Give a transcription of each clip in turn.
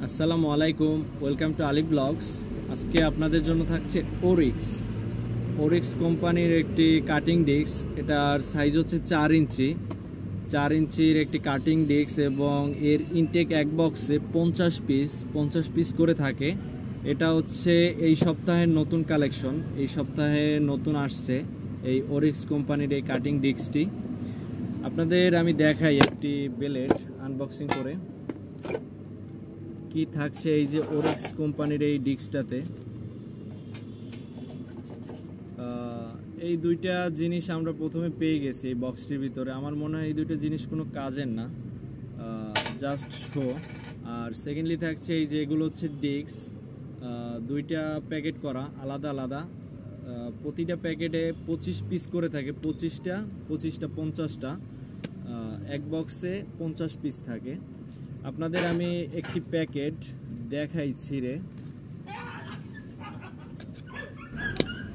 আসসালামু আলাইকুম, welcome to Alif blogs. আজকে আপনাদের জন্য থাকছে ওরিক্স কোম্পানির একটি কাটিং ডিস্ক। এটার সাইজ হচ্ছে 4 ইঞ্চি, 4 ইঞ্চির একটি কাটিং ডিস্ক এবং এর ইনটেক এক বক্সে 50 পিস করে থাকে। এটা হচ্ছে এই সপ্তাহের নতুন কালেকশন, এই সপ্তাহে নতুন আসছে এই ওরিক্স কোম্পানির এই কাটিং ডিস্কটি। আপনাদের আমি দেখাই একটি ব্লেড আনবক্সিং করে কি থাকছে এই যে ওরিক্স কোম্পানির এই ডিস্কটাতে। এই দুইটা জিনিস আমরা প্রথমে পেয়ে গেছি এই বক্সটির ভিতরে। আমার মনে হয় এই দুইটা জিনিস কোনো কাজের না, জাস্ট শো। আর সেকেন্ডলি থাকছে এই যে এগুলো হচ্ছে ডিস্ক, দুইটা প্যাকেট করা আলাদা আলাদা। প্রতিটা প্যাকেটে 25 পিস করে থাকে, 25টা 50টা, এক বক্সে 50 পিস থাকে। আপনাদের আমি একটি প্যাকেট দেখাই ছিঁড়ে।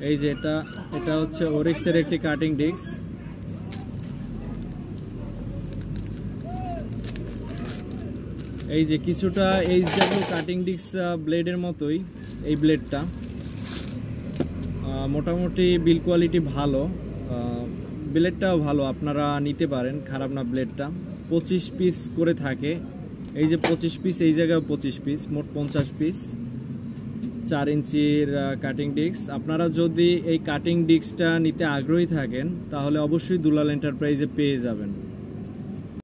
এই যে এটা হচ্ছে ওরিক্সের একটি কাটিং ডিস্ক। এই যে কিছুটা এইচডব্লিউ কাটিং ডিস্ক ব্লেডের মতোই এই ব্লেডটা, মোটামুটি বিল কোয়ালিটি ভালো, ব্লেডটাও ভালো, আপনারা নিতে পারেন, খারাপ না ব্লেডটা। 25 পিস করে থাকে, এই যে 25 পিস, এই জায়গায় 25 পিস, মোট 50 পিস 4 ইঞ্চির কাটিং ডিস্ক। আপনারা যদি এই কাটিং ডিস্কটা নিতে আগ্রহী থাকেন তাহলে অবশ্যই দুলাল এন্টারপ্রাইজে পেয়ে যাবেন।